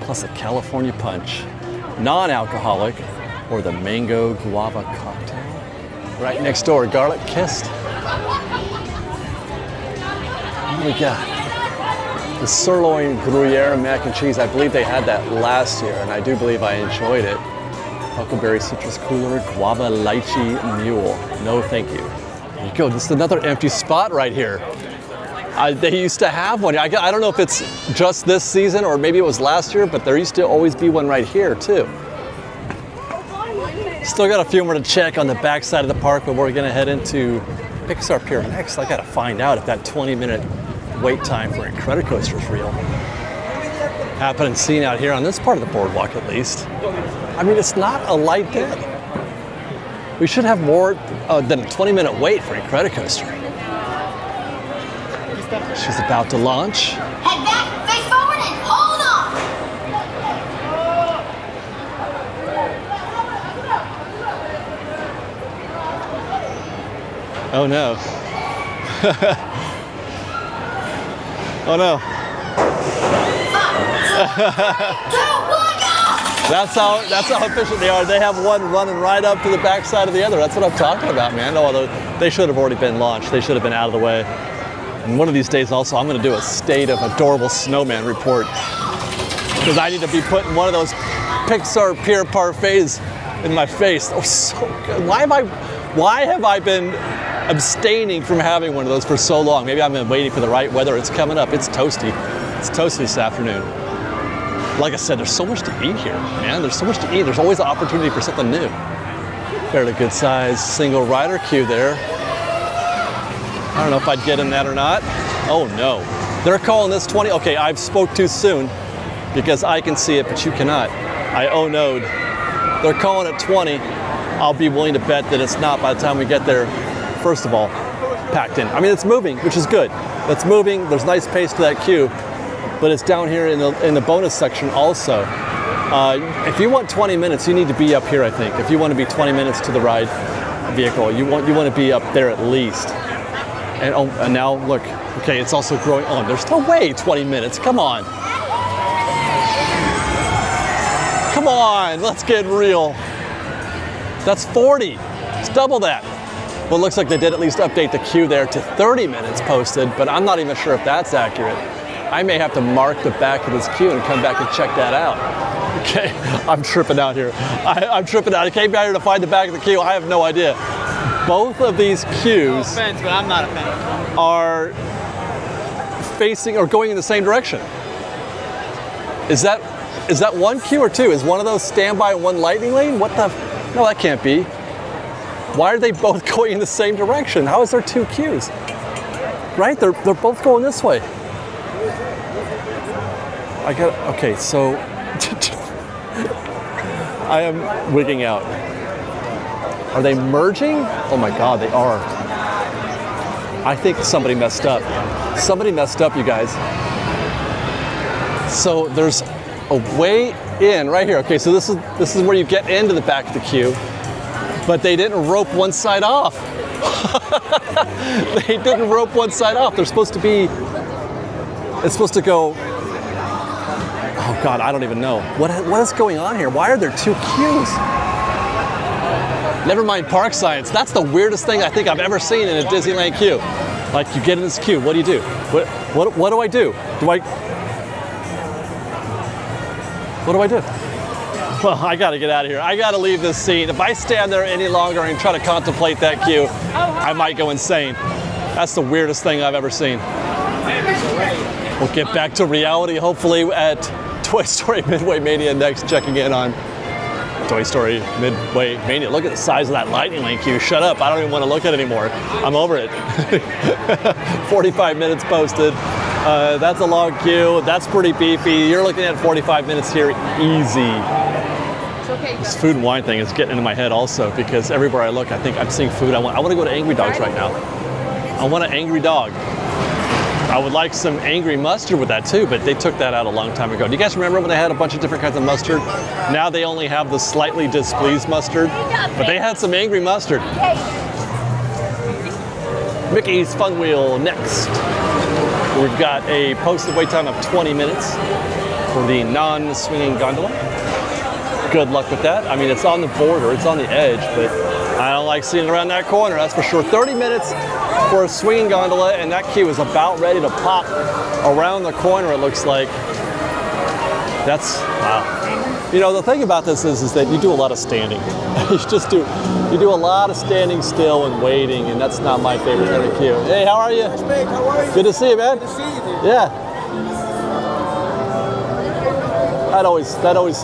plus a California punch. Non-alcoholic, or the mango guava cocktail. Right next door, garlic kissed. What do we got? The sirloin Gruyere mac and cheese. I believe they had that last year, and I do believe I enjoyed it. Huckleberry citrus cooler, guava lychee mule. No, thank you. There you go. This is another empty spot right here. They used to have one. I don't know if it's just this season or maybe it was last year, but there used to always be one right here too. Still got a few more to check on the back side of the park, but we're gonna head into Pixar Pier next. I gotta find out if that 20-minute wait time for a credit coaster is real. Happening seen out here on this part of the boardwalk at least. I mean, it's not a light day. We should have more than a 20-minute wait for a credit coaster. She's about to launch. Head back, face forward, and hold on! Oh no. Oh no. 5, 4, 3, 2, 1, go! That's how efficient they are. They have one running right up to the backside of the other. That's what I'm talking about, man. Although they should have already been launched. They should have been out of the way. And one of these days also, I'm gonna do a State of Adorable Snowman report. Because I need to be putting one of those Pixar Pier parfaits in my face. Oh, so good. Why have I been abstaining from having one of those for so long? Maybe I've been waiting for the right weather. It's coming up. It's toasty. It's toasty this afternoon. Like I said, there's so much to eat here, man. There's so much to eat. There's always an opportunity for something new. Fairly good size single rider queue there. I don't know if I'd get in that or not. Oh no. They're calling this 20. Okay, I've spoke too soon because I can see it, but you cannot. I oh no'd. They're calling it 20. I'll be willing to bet that it's not by the time we get there. First of all, packed in. I mean, it's moving, which is good. It's moving. There's nice pace to that queue, but it's down here in the bonus section also. If you want 20 minutes, you need to be up here, I think. If you want to be 20 minutes to the ride vehicle, you want to be up there at least. And now look, okay, it's also growing on. There's no way 20 minutes. Come on. Come on, let's get real. That's 40. It's double that. Well, it looks like they did at least update the queue there to 30 minutes posted, but I'm not even sure if that's accurate. I may have to mark the back of this queue and come back and check that out. Okay, I'm tripping out here. I'm tripping out. I came down here to find the back of the queue. I have no idea. Both of these queues No offense, but I'm not a fan. Are facing or going in the same direction. Is that one queue or two? Is one of those standby and one lightning lane? What the? No, that can't be. Why are they both going in the same direction? How is there two queues? Right? They're both going this way. Okay, so I am wigging out. Are they merging? Oh my God, they are. I think somebody messed up. Somebody messed up, you guys. So there's a way in right here. Okay, so this is where you get into the back of the queue, but they didn't rope one side off. They didn't rope one side off. They're supposed to be, it's supposed to go, oh God, I don't even know. What is going on here? Why are there two queues? Never mind park science. That's the weirdest thing I think I've ever seen in a Disneyland queue. Like, you get in this queue, what do you do? What do I do? What do I do? Well, I gotta get out of here. I gotta leave this seat. If I stand there any longer and try to contemplate that queue, I might go insane. That's the weirdest thing I've ever seen. We'll get back to reality, hopefully, at Toy Story Midway Mania next, checking in on Toy Story Midway Mania. Look at the size of that Lightning Lane queue. Shut up, I don't even want to look at it anymore. I'm over it. 45 minutes posted. That's a long queue. That's pretty beefy. You're looking at 45 minutes here, easy. This food and wine thing is getting into my head also, because everywhere I look, I think I'm seeing food. I want to go to Angry Dogs right now. I want an angry dog. I would like some angry mustard with that too, but they took that out a long time ago. Do you guys remember when they had a bunch of different kinds of mustard? Now they only have the slightly displeased mustard, but they had some angry mustard. Mickey's Fun Wheel next. We've got a posted wait time of 20 minutes for the non-swinging gondola. Good luck with that. I mean, it's on the border, it's on the edge, but I don't like seeing around that corner, that's for sure. 30 minutes for a swinging gondola, and that queue is about ready to pop around the corner, it looks like. That's, wow. You know, the thing about this is that you do a lot of standing. You do a lot of standing still and waiting, and that's not my favorite kind of queue. Hey, how are you? FreshBaked, how are you? Good to see you, man. Good to see you, dude. Yeah. That always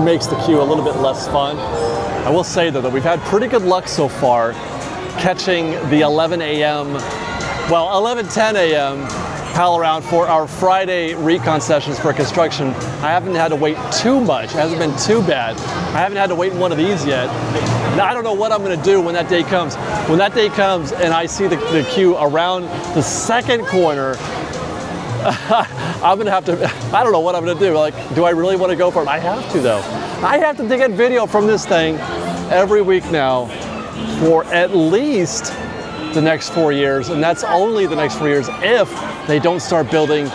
makes the queue a little bit less fun. I will say though that we've had pretty good luck so far catching the 11 a.m. well 11:10 a.m. pal around for our Friday recon sessions for construction. I haven't had to wait too much. It hasn't been too bad. I haven't had to wait in one of these yet. Now, I don't know what I'm going to do when that day comes. When that day comes and I see the queue around the second corner, I'm gonna have to, I don't know what I'm gonna do. Like, do I really want to go for it? I have to though. I have to get video from this thing every week now for at least the next 4 years, and that's only the next 4 years if they don't start building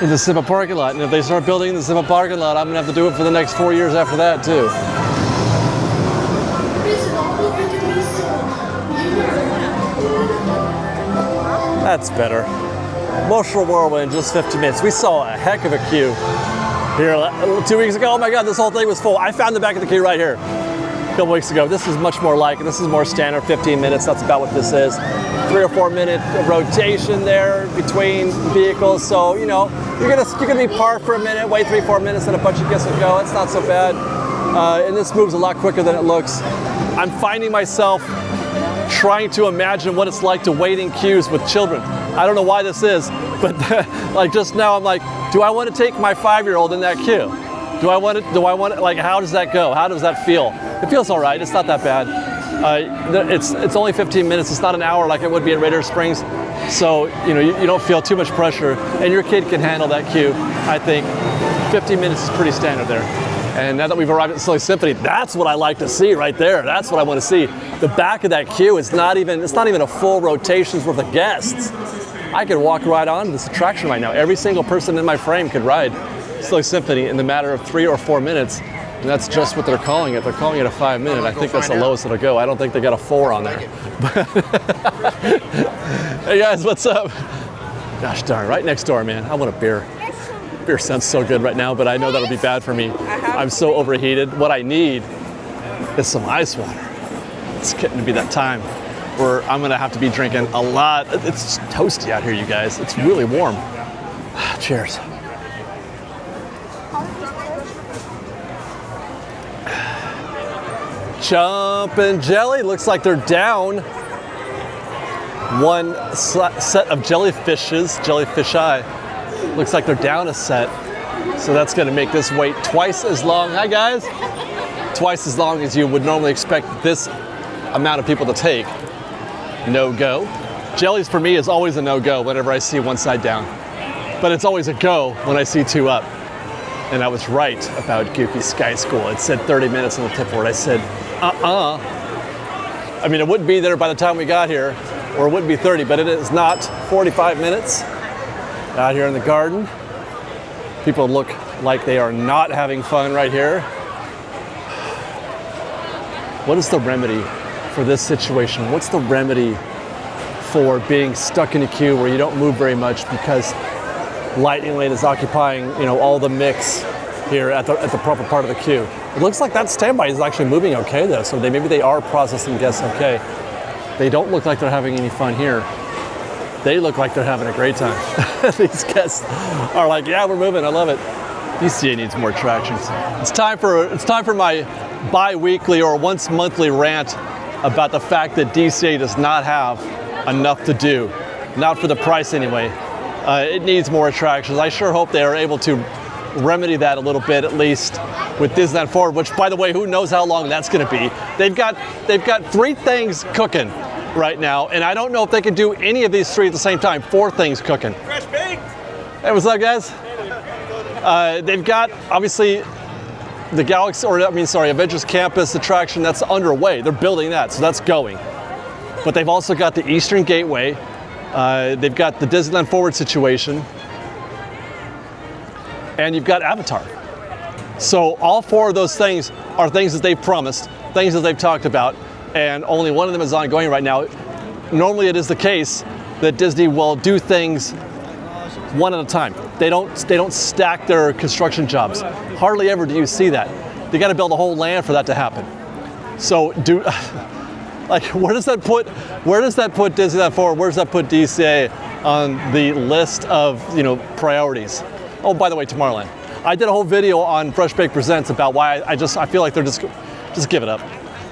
in the SIPA parking lot. And if they start building in the SIPA parking lot, I'm gonna have to do it for the next 4 years after that too. That's better. Emotional whirlwind, just 50 minutes. We saw a heck of a queue here 2 weeks ago. Oh my God, this whole thing was full. I found the back of the queue right here a couple weeks ago. This is much more like it. This is more standard, 15 minutes. That's about what this is. 3 or 4 minute rotation there between vehicles. So, you know, you're gonna be parked for a minute, wait 3-4 minutes, and a bunch of guests will go. It's not so bad. And this moves a lot quicker than it looks. I'm finding myself trying to imagine what it's like to wait in queues with children. I don't know why this is, but like just now I'm like, do I want to take my 5-year-old in that queue? Do I want it, like, how does that go? How does that feel? It feels all right, it's not that bad. It's only 15 minutes, it's not an hour like it would be at Radiator Springs. So, you know, you don't feel too much pressure, and your kid can handle that queue. I think 15 minutes is pretty standard there. And now that we've arrived at Silly Symphony, that's what I like to see right there. That's what I want to see. The back of that queue is not even a full rotation's worth of guests. I could walk right on this attraction right now. Every single person in my frame could ride Silly Symphony in the matter of 3 or 4 minutes. And that's just what they're calling it. They're calling it a 5-minute. I think that's the lowest it'll go. I don't think they got a 4 on there. Hey guys, what's up? Gosh darn, right next door, man. I want a beer. Beer sounds so good right now, but I know that'll be bad for me. I'm so overheated. What I need is some ice water. It's getting to be that time where I'm gonna have to be drinking a lot. It's toasty out here, you guys. It's really warm. Cheers. Jumpin' Jelly, looks like they're down one set of jellyfish-eye. Looks like they're down a set. So that's gonna make this wait twice as long. Hi guys. Twice as long as you would normally expect this amount of people to take. No go. Jellies for me is always a no-go whenever I see one side down. But it's always a go when I see 2 up. And I was right about Goofy Sky School. It said 30 minutes on the tip board. I said, I mean, it wouldn't be there by the time we got here, or it wouldn't be 30, but it is not 45 minutes. Out here in the garden, people look like they are not having fun right here. what is the remedy for this situation? What's the remedy for being stuck in a queue where you don't move very much because Lightning Lane is occupying, all the mix here at the proper part of the queue? It looks like that standby is actually moving okay though, so maybe they are processing guests okay. They don't look like they're having any fun here. They look like they're having a great time. These guests are like, yeah, we're moving, I love it. DCA needs more attractions. It's time for my bi-weekly or once monthly rant about the fact that DCA does not have enough to do. Not for the price anyway. It needs more attractions. I sure hope they are able to remedy that a little bit, at least with Disneyland Forward, which, by the way, who knows how long that's going to be. They've got 3 things cooking right now, and I don't know if they can do any of these 3 at the same time. 4 things cooking. FreshBaked! Hey, what's up, guys? They've got, obviously, the Avengers Campus attraction that's underway. They're building that, so that's going. But they've also got the Eastern Gateway. They've got the Disneyland Forward situation. And you've got Avatar. So all 4 of those things are things that they've promised, things that they've talked about, and only one of them is ongoing right now. Normally it is the case that Disney will do things one at a time. They don't stack their construction jobs. Hardly ever do you see that. They got to build a whole land for that to happen. So where does that put Disneyland Forward? Where does that put DCA on the list of priorities? Oh, by the way, Tomorrowland. I did a whole video on FreshBaked Presents about why I feel like they're just give it up.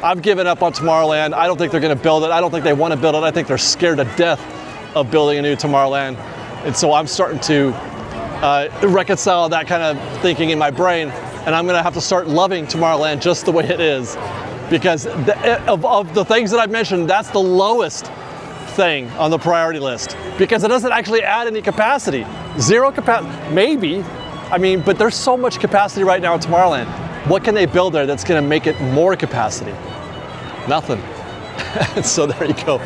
I've given up on Tomorrowland. I don't think they're going to build it. I don't think they want to build it. I think they're scared to death of building a new Tomorrowland. And so I'm starting to reconcile that kind of thinking in my brain, and I'm going to have to start loving Tomorrowland just the way it is, because of the things that I've mentioned, that's the lowest thing on the priority list, because it doesn't actually add any capacity. 0 capacity, maybe. But there's so much capacity right now in Tomorrowland. What can they build there that's going to make it more capacity? Nothing. So there you go.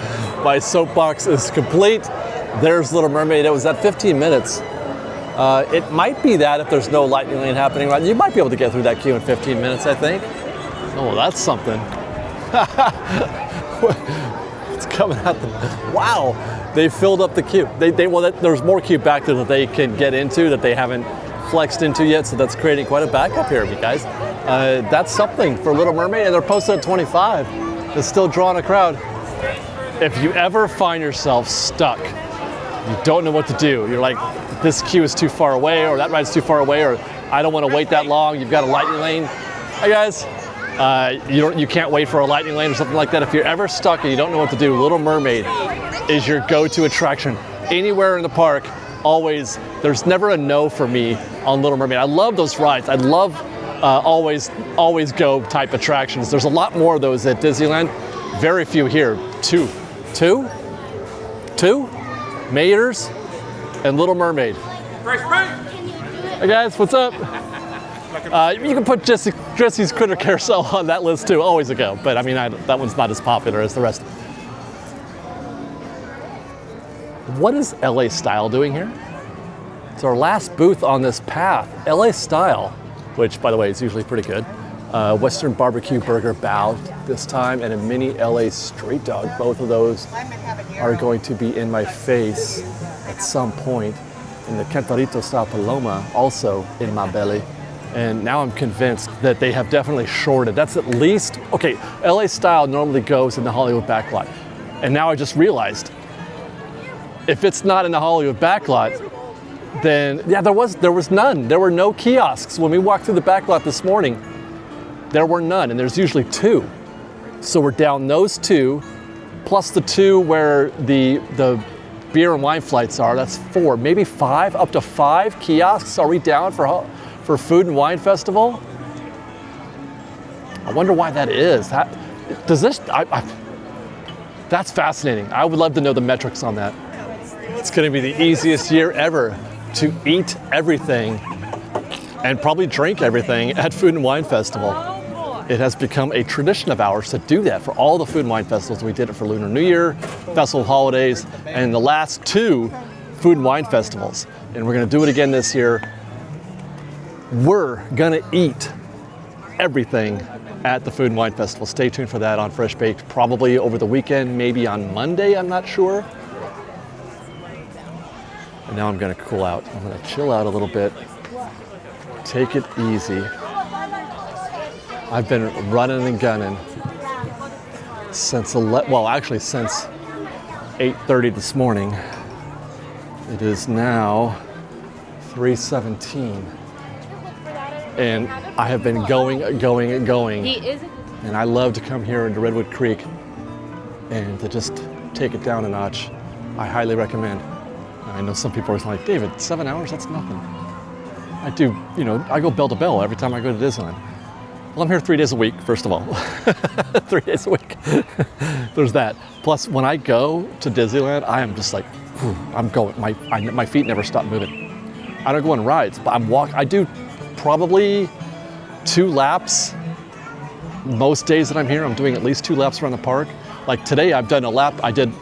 My soapbox is complete. There's Little Mermaid. It was at 15 minutes. It might be that if there's no Lightning Lane happening, right? You might be able to get through that queue in 15 minutes, I think. Oh, that's something. It's coming out wow, they filled up the queue. There's more queue back there that they can get into that they haven't flexed into yet, so that's creating quite a backup here, you guys. That's something for Little Mermaid, and they're posted at 25. It's still drawing a crowd. If you ever find yourself stuck, you don't know what to do, you're like, this queue is too far away, or that ride's too far away, or I don't want to wait that long, you've got a Lightning Lane. Hey guys, you can't wait for a Lightning Lane or something like that. If you're ever stuck and you don't know what to do, Little Mermaid is your go-to attraction. Anywhere in the park, always, there's never a no for me on Little Mermaid. I love those rides. I love always go type attractions. There's a lot more of those at Disneyland. Very few here. Two? Mater's and Little Mermaid. Hey guys, what's up? You can put Jesse's Critter Carousel on that list too. Always a go, but that one's not as popular as the rest. What is LA Style doing here? It's our last booth on this path. LA Style, which by the way is usually pretty good. Western barbecue burger bao this time, and a mini LA street dog. Both of those are going to be in my face at some point. And the Cantarito Sa Paloma also in my belly. And now I'm convinced that they have definitely shorted. That's at least, okay, LA Style normally goes in the Hollywood backlot. And now I just realized, if it's not in the Hollywood backlot, then yeah, there was none. There were no kiosks. When we walked through the backlot this morning, there were none, and there's usually 2. So we're down those 2, plus the 2 where the beer and wine flights are. That's 4, maybe 5, up to 5 kiosks are we down for Food and Wine Festival? I wonder why that is. That's fascinating. I would love to know the metrics on that. It's going to be the easiest year ever to eat everything and probably drink everything at Food and Wine Festival. It has become a tradition of ours to do that for all the Food and Wine Festivals. We did it for Lunar New Year, Festival of Holidays, and the last 2 Food and Wine Festivals. And we're going to do it again this year. We're going to eat everything at the Food and Wine Festival. Stay tuned for that on FreshBaked, probably over the weekend, maybe on Monday, I'm not sure. And now I'm gonna cool out. I'm gonna chill out a little bit, take it easy. I've been running and gunning since since 8:30 this morning. It is now 3:17. And I have been going. And I love to come here into Redwood Creek and to just take it down a notch. I highly recommend. I know some people are like, David, 7 hours, that's nothing. I do, I go bell to bell every time I go to Disneyland. Well, I'm here 3 days a week, first of all. 3 days a week. There's that. Plus, when I go to Disneyland, I am just like, I'm going. My feet never stop moving. I don't go on rides, but I do probably 2 laps. Most days that I'm here, I'm doing at least 2 laps around the park. Like today, I've done a lap. I did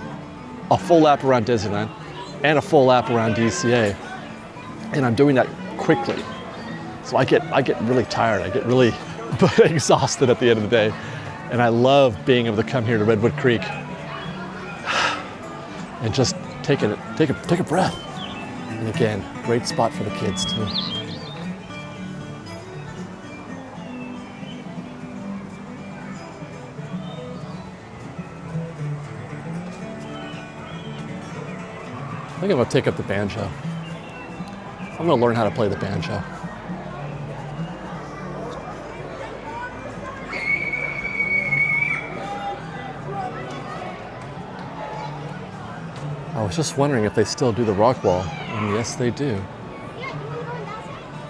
a full lap around Disneyland and a full lap around DCA, and I'm doing that quickly. So I get really tired. I get really exhausted at the end of the day, and I love being able to come here to Redwood Creek and just take a breath. And again, great spot for the kids too. I think I'm gonna take up the banjo. I'm gonna learn how to play the banjo. I was just wondering if they still do the rock wall, and yes, they do.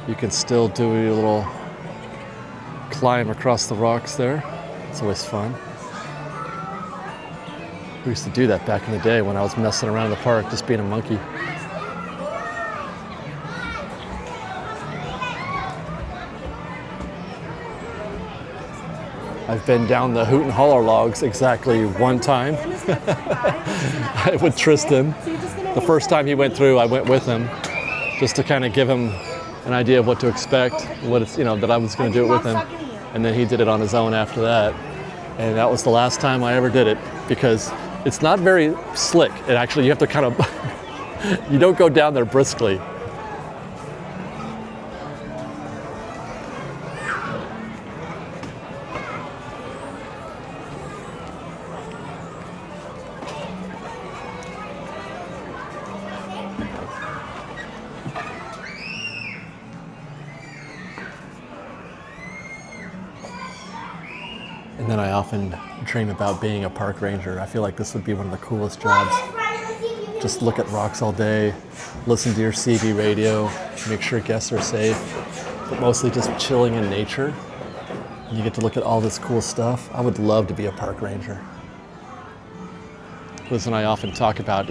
You can still do a little climb across the rocks there. It's always fun. We used to do that back in the day when I was messing around in the park, just being a monkey. I've been down the Hoot and Holler logs exactly 1 time with Tristan. The first time he went through, I went with him just to kind of give him an idea of what to expect, that I was going to do it with him. And then he did it on his own after that. And that was the last time I ever did it because it's not very slick. It actually, you have to kind of, you don't go down there briskly. And then I often dream about being a park ranger. I feel like this would be one of the coolest jobs. Just look at rocks all day, listen to your CB radio, make sure guests are safe, but mostly just chilling in nature. And you get to look at all this cool stuff. I would love to be a park ranger. Liz and I often talk about,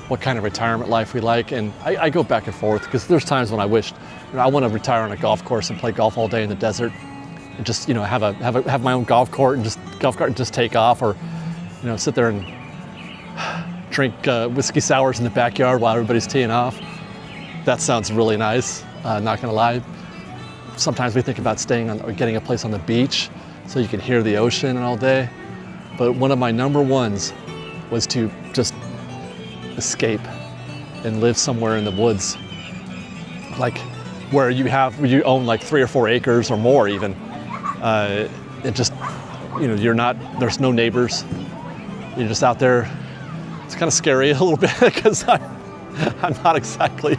what kind of retirement life we like, and I go back and forth because there's times when I wish, I want to retire on a golf course and play golf all day in the desert. And just have my own golf cart and just take off, or sit there and drink whiskey sours in the backyard while everybody's teeing off. That sounds really nice. Not gonna lie. Sometimes we think about staying on or getting a place on the beach so you can hear the ocean all day. But one of my number ones was to just escape and live somewhere in the woods, like where you own like 3 or 4 acres or more even. It just, there's no neighbors. You're just out there. It's kind of scary a little bit because I'm not exactly,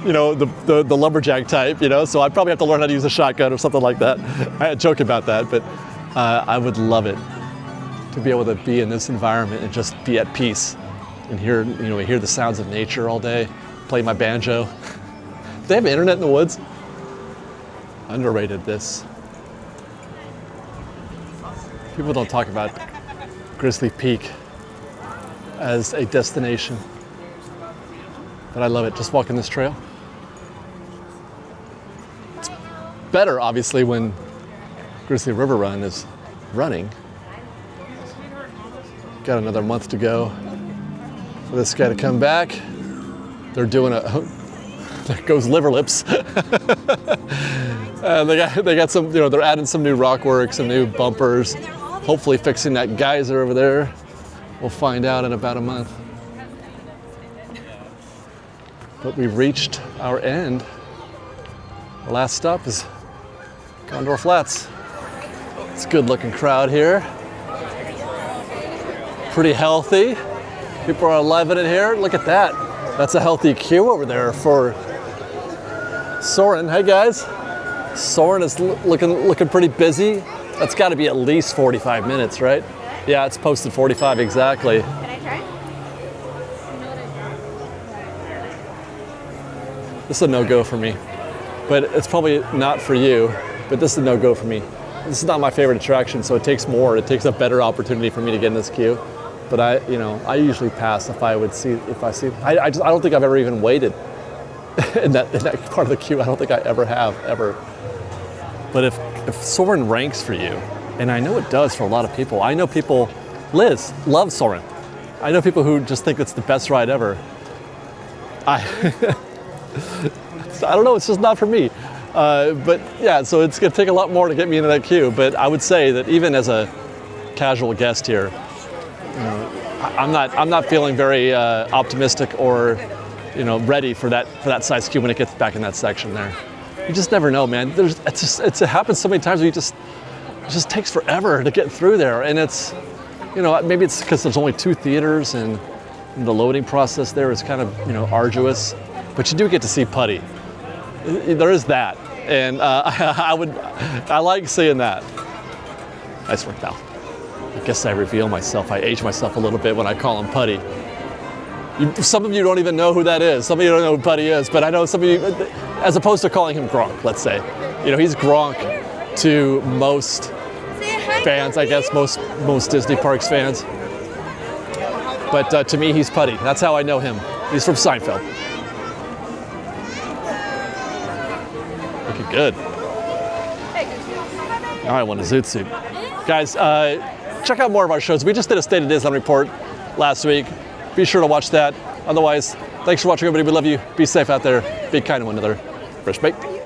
the lumberjack type, so I probably have to learn how to use a shotgun or something like that. I joke about that, but I would love it to be able to be in this environment and just be at peace and hear the sounds of nature all day, play my banjo. Do they have internet in the woods? Underrated this. People don't talk about Grizzly Peak as a destination, but I love it. Just walking this trail. It's better, obviously, when Grizzly River Run is running. Got another month to go for this guy to come back. They're doing there goes liver lips. They got some, they're adding some new rock work, some new bumpers, hopefully fixing that geyser over there. We'll find out in about a month. But we've reached our end. The last stop is Condor Flats. It's a good looking crowd here. Pretty healthy. People are loving it here. Look at that. That's a healthy queue over there for Soren. Hey guys. Soren is looking pretty busy. That's got to be at least 45 minutes, right? Yeah, it's posted 45 exactly. Can I try? This is a no-go for me. But it's probably not for you, but this is a no-go for me. This is not my favorite attraction, so it takes more. It takes a better opportunity for me to get in this queue. But I usually pass if I see. I don't think I've ever even waited in that part of the queue. I don't think I ever have, ever. But if Soren ranks for you, and I know it does for a lot of people. I know people, Liz, loves Soren. I know people who just think it's the best ride ever. I don't know, it's just not for me. But yeah, so it's gonna take a lot more to get me into that queue. But I would say that even as a casual guest here, I'm not feeling very optimistic or ready for that size queue when it gets back in that section there. You just never know, man. It happens so many times where it just takes forever to get through there, and it's maybe it's because there's only 2 theaters and the loading process there is kind of arduous, but you do get to see Putty. There is that, and I like seeing that. Nice work, pal. I guess I reveal myself. I age myself a little bit when I call him Putty. Some of you don't even know who that is. Some of you don't know who Putty is, but I know some of you, as opposed to calling him Gronk, let's say. He's Gronk to most fans, I guess, most Disney Parks fans. But to me, he's Putty. That's how I know him. He's from Seinfeld. Looking good. Now I want a zoot suit. Guys, check out more of our shows. We just did a State of Disneyland report last week. Be sure to watch that. Otherwise, thanks for watching, everybody. We love you. Be safe out there. Be kind to one another. FreshBaked.